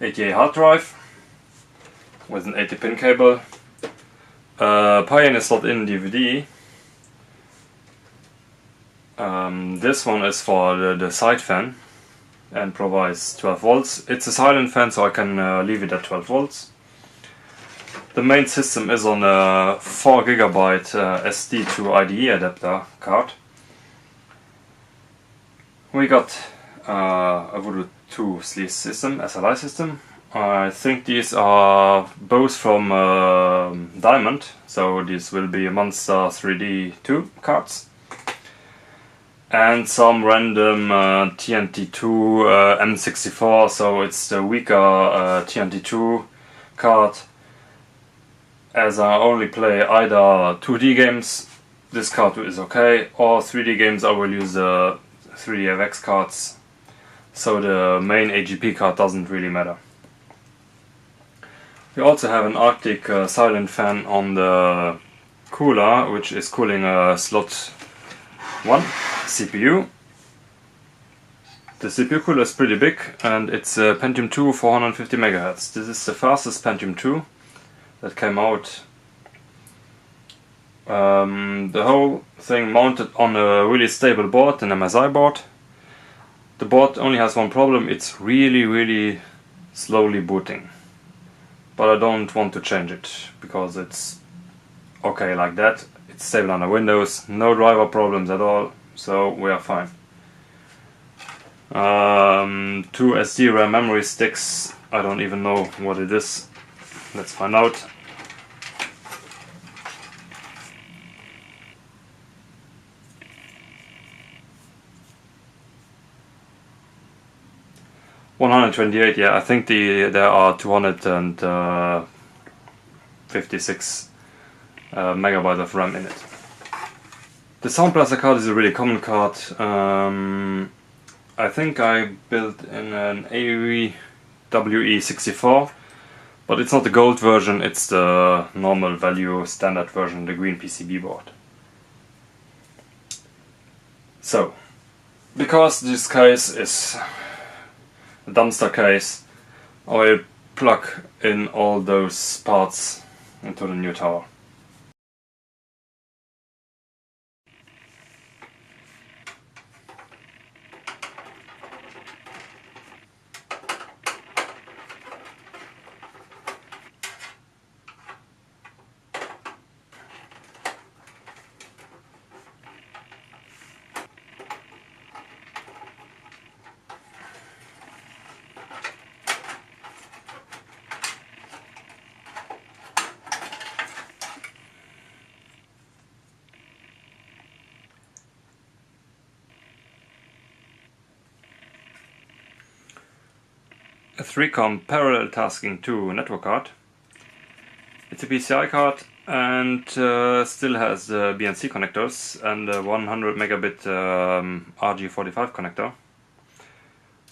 80A hard drive with an 80-pin cable. Pioneer slot in DVD. This one is for the side fan and provides 12 volts. It's a silent fan, so I can leave it at 12 volts. The main system is on a 4 GB SD to IDE adapter card. We got a Voodoo 2 sleeve system, SLI system. I think these are both from Diamond, so these will be Monster 3D2 cards. And some random TNT2 M64, so it's the weaker TNT2 card. As I only play either 2D games, this card is okay, or 3D games I will use the 3DFX cards, so the main AGP card doesn't really matter. We also have an Arctic silent fan on the cooler, which is cooling a slot 1 CPU. The CPU cooler is pretty big, and it's a Pentium 2 450 MHz. This is the fastest Pentium 2 that came out. The whole thing mounted on a really stable board, an MSI board. The board only has one problem: it's really slowly booting. But I don't want to change it because it's okay like that. It's stable under Windows, no driver problems at all, so we are fine. 2 SD RAM memory sticks, I don't even know what it is. Let's find out. $128, yeah, I think there are 256 megabytes of RAM in it. The Sound Blaster card is a really common card. I think I built in an AWE64, but it's not the gold version, it's the normal value standard version, the green PCB board. So, because this case is a dumpster case, I will plug in all those parts into the new tower. A 3-COM parallel tasking 2 network card. It's a PCI card and still has the BNC connectors and a 100 megabit RG45 connector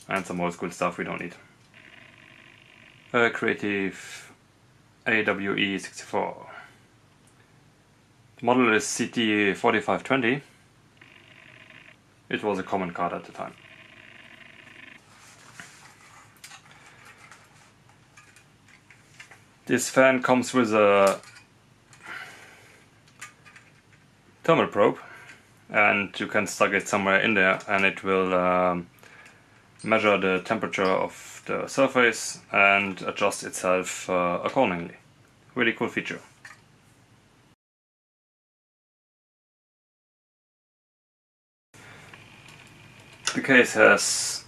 and some old school stuff we don't need. A Creative AWE64. The model is CT4520. It was a common card at the time. This fan comes with a thermal probe, and you can stuck it somewhere in there and it will measure the temperature of the surface and adjust itself accordingly. Really cool feature. The case has,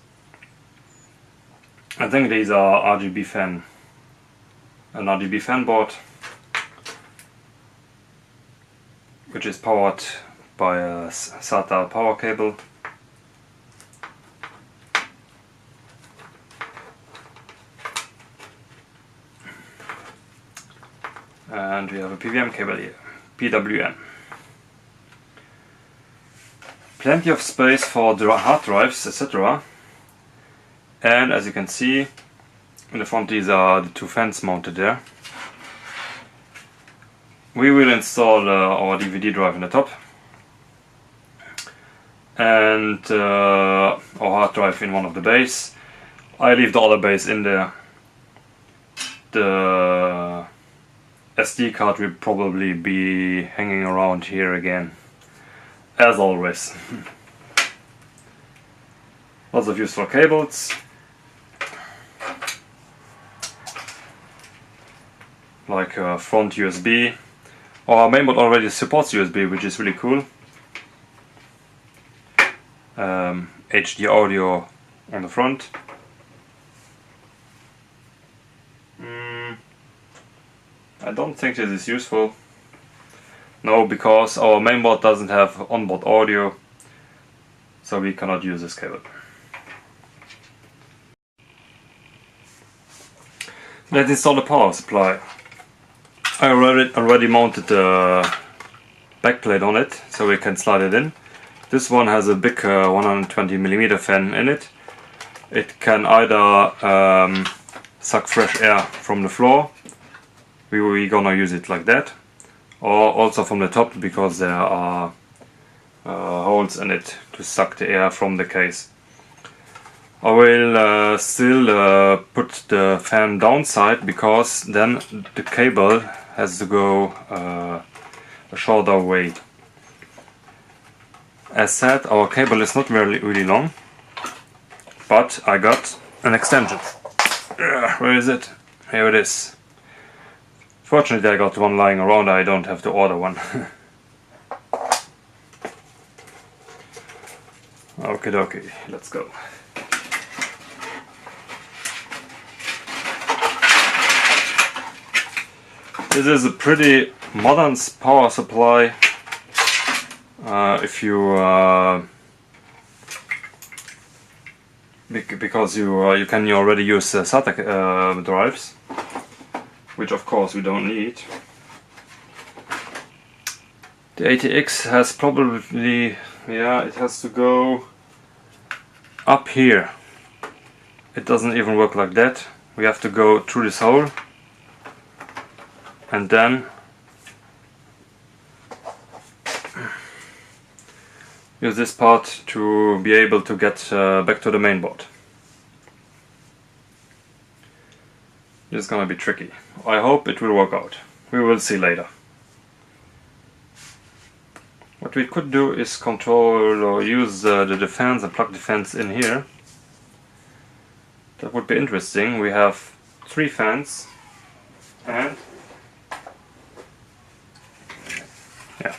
I think these are an RGB fan board, which is powered by a SATA power cable. And we have a PWM cable here, PWM. Plenty of space for hard drives, etc. And as you can see, in the front these are the 2 fans mounted there. We will install our DVD drive in the top and our hard drive in one of the bays. I leave the other bays in there the SD card will probably be hanging around here again, as always. Lots of useful cables, like front USB. Our mainboard already supports USB, which is really cool. HD audio on the front. I don't think this is useful. No, because our mainboard doesn't have onboard audio, so we cannot use this cable. Let's install the power supply. I already mounted the backplate on it, so we can slide it in. This one has a big 120mm fan in it. It can either suck fresh air from the floor, we're gonna use it like that, or also from the top, because there are holes in it to suck the air from the case. I will still put the fan downside, because then the cable has to go a shorter way. As said, our cable is not really long, but I got an extension. Where is it? Here it is. Fortunately, I got one lying around, I don't have to order one. Okie dokie, let's go. This is a pretty modern power supply. If you because you can already use SATA drives, which of course we don't need. The ATX has probably, yeah, it has to go up here. It doesn't even work like that. We have to go through this hole and then use this part to be able to get back to the mainboard. This is gonna be tricky. I hope it will work out. We will see later. What we could do is control or use the fans and plug the fans in here. That would be interesting. We have 3 fans and yeah.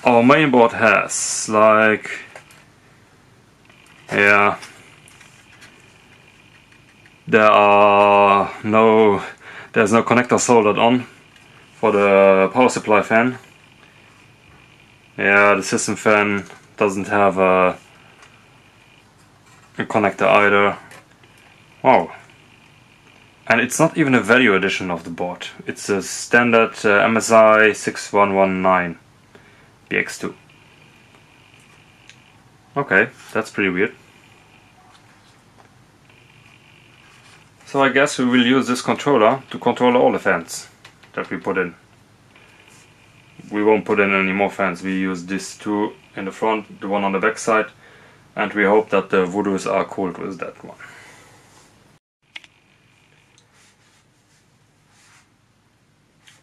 Our mainboard has like, yeah, there's no connector soldered on for the power supply fan. Yeah, the system fan doesn't have a connector either. Wow. And it's not even a value edition of the board. It's a standard MSI 6119 BX2. Okay, that's pretty weird. So I guess we will use this controller to control all the fans that we put in. We won't put in any more fans. We use these 2 in the front, the one on the back side, and we hope that the Voodoos are cooled with that one.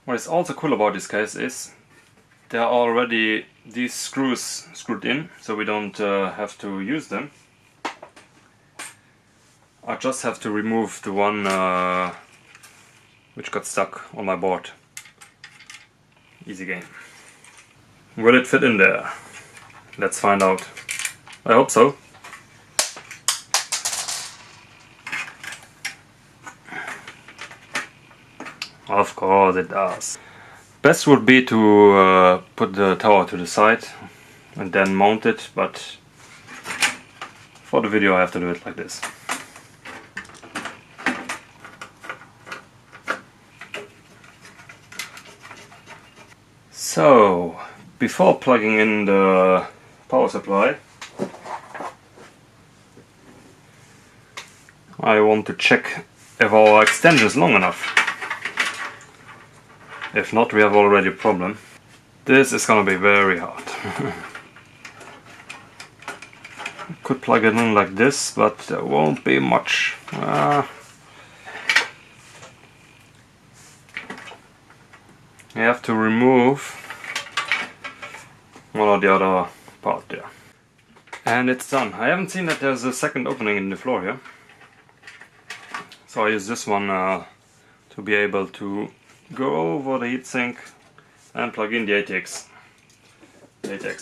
What is also cool about this case is there are already these screws screwed in, so we don't have to use them. I just have to remove the one which got stuck on my board. Easy game. Will it fit in there? Let's find out. I hope so. Of course it does. Best would be to put the tower to the side and then mount it, but for the video I have to do it like this. So, before plugging in the power supply, I want to check if our extension is long enough. If not, we have already a problem. This is gonna be very hard. Could plug it in like this, but there won't be much. you have to remove one or the other part there. And it's done. I haven't seen that there's a second opening in the floor here. So I use this one to be able to go over the heatsink and plug in the ATX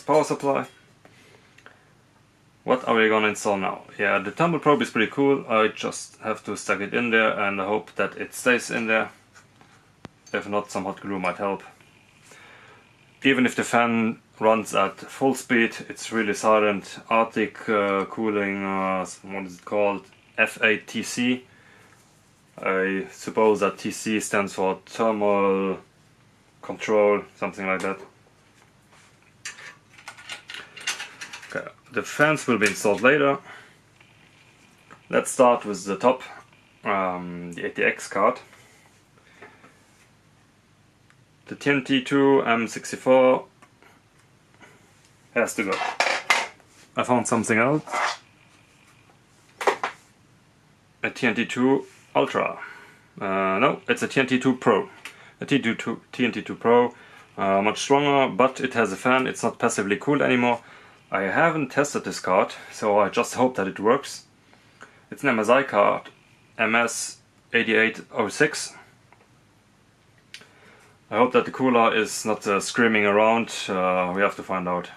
power supply. What are we gonna install now? Yeah, the tumble probe is pretty cool. I just have to stuck it in there and I hope that it stays in there. If not, some hot glue might help. Even if the fan runs at full speed, it's really silent. Arctic cooling, what is it called? FATC. I suppose that TC stands for thermal control, something like that. Okay, the fans will be installed later. Let's start with the top, the ATX card. The TNT2 M64 has to go. I found something else. A TNT2 Ultra. No, it's a TNT2 Pro. A TNT2 Pro, much stronger, but it has a fan. It's not passively cooled anymore. I haven't tested this card, so I just hope that it works. It's an MSI card, MS8806. I hope that the cooler is not screaming around. We have to find out.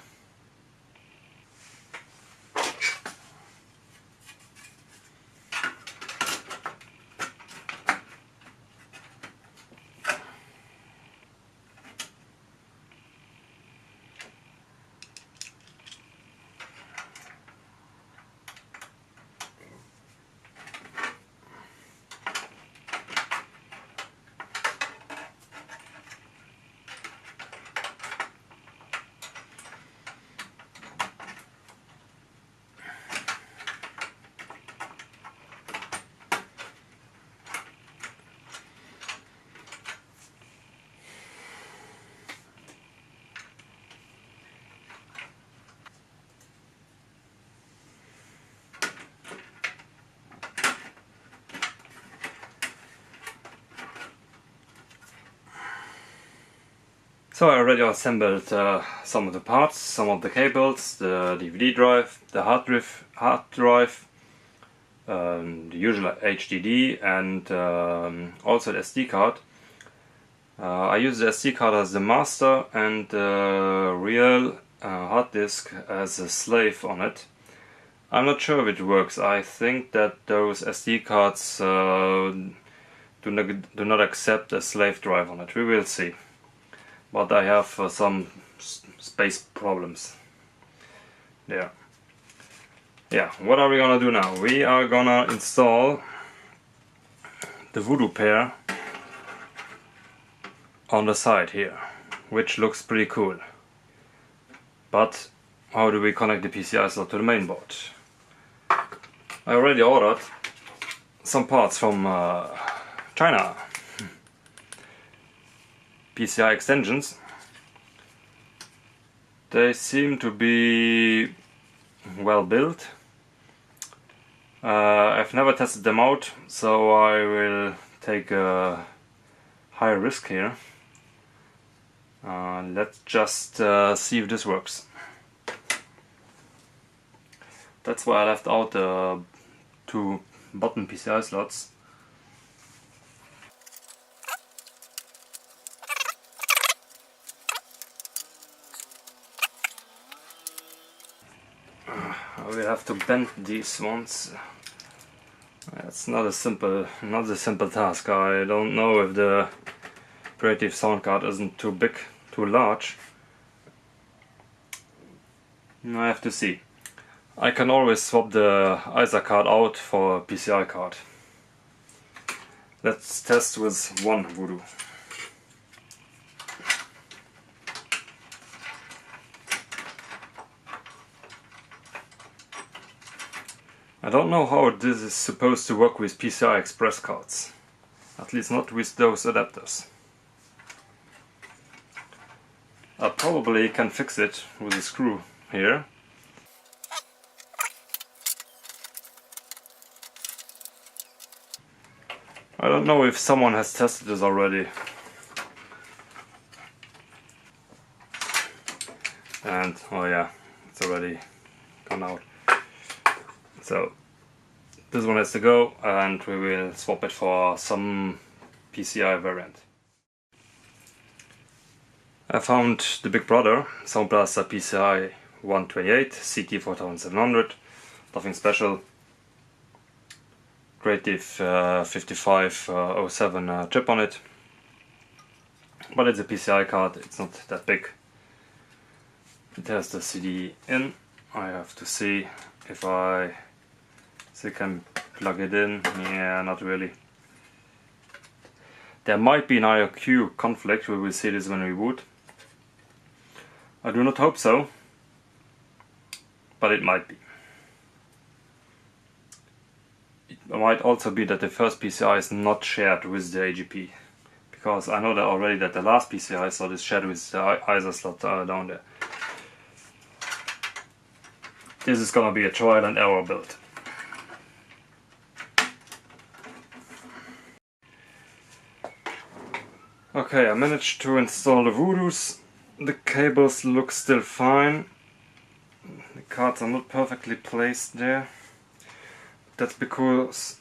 So I already assembled some of the parts, some of the cables, the DVD drive, the hard drive, the usual HDD, and also the SD card. I use the SD card as the master and the real hard disk as a slave on it. I'm not sure if it works. I think that those SD cards do not accept a slave drive on it. We will see. But I have some space problems there. Yeah, what are we gonna do now? We are gonna install the Voodoo pair on the side here, which looks pretty cool. But how do we connect the PCI slot to the main board? I already ordered some parts from China. PCI extensions. They seem to be well built. I've never tested them out, so I will take a high risk here. Let's just see if this works. That's why I left out the two bottom PCI slots. I will have to bend these ones. It's not a simple task. I don't know if the operative sound card isn't too big, too large. I have to see. I can always swap the ISA card out for a PCI card. Let's test with one Voodoo. I don't know how this is supposed to work with PCI Express cards. At least not with those adapters. I probably can fix it with a screw here. I don't know if someone has tested this already. and oh yeah, it's already gone out. So this one has to go, and we will swap it for some PCI variant. I found the big brother Sound Blaster PCI 128 CT4700, nothing special. Great diff 5507 chip on it, but it's a PCI card, it's not that big. It has the CD in. I have to see if I can plug it in. Yeah, not really. There might be an IRQ conflict, we will see this when we boot. I do not hope so, but it might be. It might also be that the first PCI is not shared with the AGP, because I know that already that the last PCI slot is shared with the ISA slot down there. This is gonna be a trial and error build. Okay, I managed to install the Voodoos. The cables look still fine. The cards are not perfectly placed there. That's because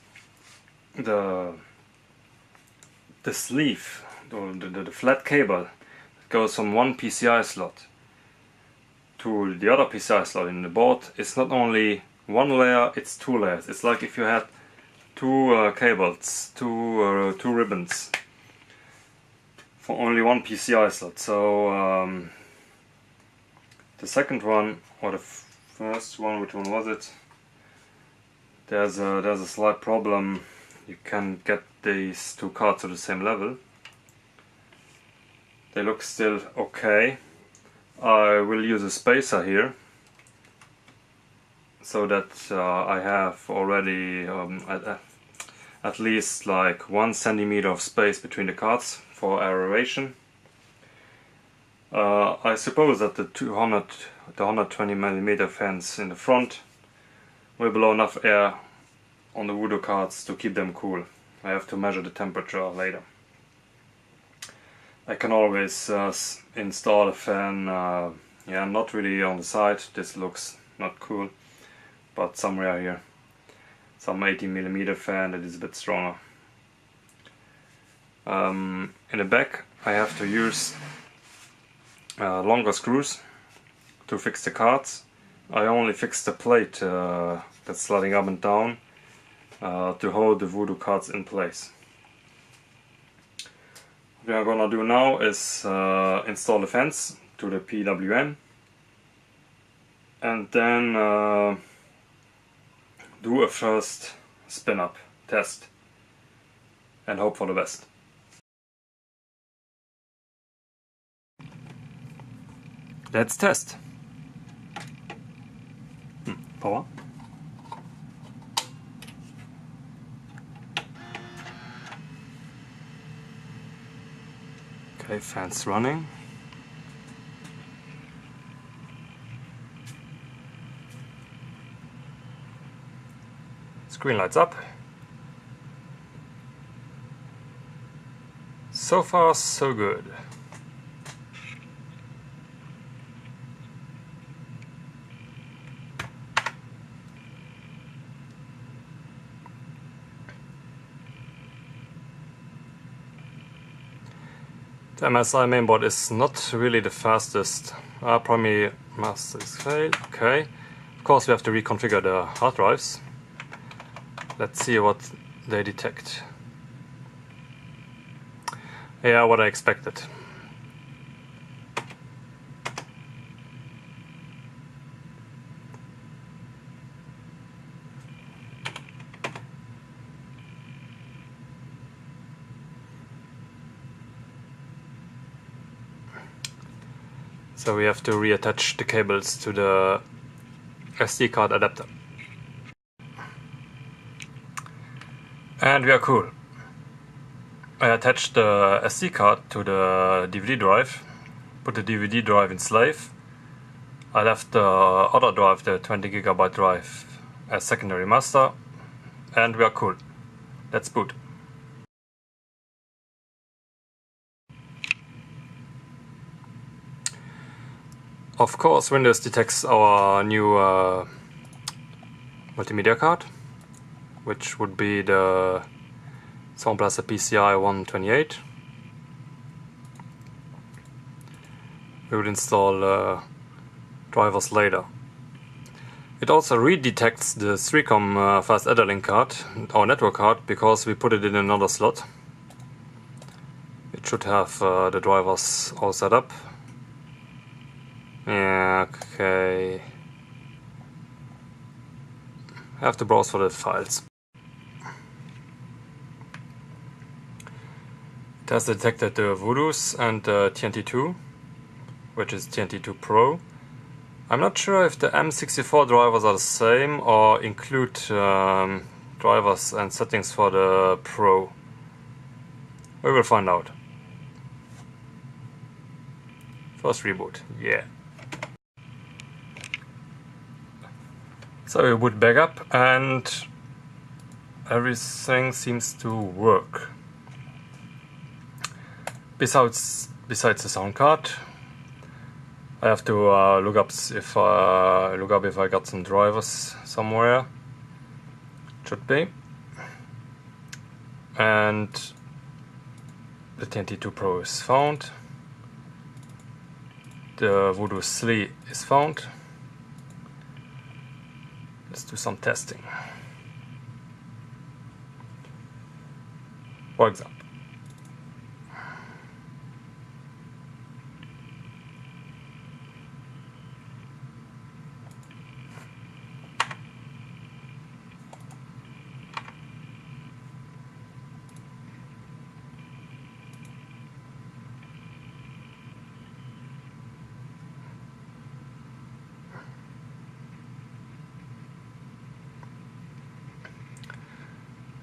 the sleeve, the flat cable, goes from one PCI slot to the other PCI slot in the board. It's not only one layer, it's two layers. It's like if you had two cables, two ribbons for only one PCI slot. So the second one, or the first one, which one was it? There's a slight problem. You can get these two cards to the same level. They look still okay. I will use a spacer here, so that I have already at least like 1 centimeter of space between the cards for aeration. I suppose that the 120mm fans in the front will blow enough air on the Voodoo cards to keep them cool. I have to measure the temperature later. I can always install a fan, yeah, not really on the side, this looks not cool, but somewhere here. Some 80mm fan that is a bit stronger. In the back I have to use longer screws to fix the cards. I only fixed the plate that's sliding up and down to hold the Voodoo cards in place. What we are gonna do now is install the fans to the PWM, and then do a first spin up test and hope for the best. Let's test. Power. Okay, fans running. Screen lights up. So far, so good. The MSI mainboard is not really the fastest. Primary master is failed. Okay. Of course we have to reconfigure the hard drives. Let's see what they detect. Yeah, what I expected. So we have to reattach the cables to the SD card adapter. And we are cool. I attached the SD card to the DVD drive, put the DVD drive in slave. I left the other drive, the 20GB drive, as secondary master, and we are cool. Let's boot. Of course, Windows detects our new multimedia card, which would be the Sound Blaster PCI 128. We would install drivers later. It also redetects the 3Com fast adder link card, our network card, because we put it in another slot. It should have the drivers all set up. Yeah, okay. I have to browse for the files. It has detected the Voodoos and the TNT2, which is TNT2 Pro. I'm not sure if the M64 drivers are the same or include drivers and settings for the Pro. We will find out. First reboot, yeah. So we boot back up and everything seems to work. Besides the sound card, I have to look up if I got some drivers somewhere. Should be. And the TNT2 Pro is found. The Voodoo SLI is found. Let's do some testing. For example.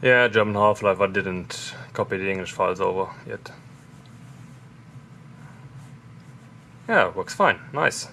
Yeah, German Half-Life, I didn't copy the English files over yet. Yeah, works fine, nice.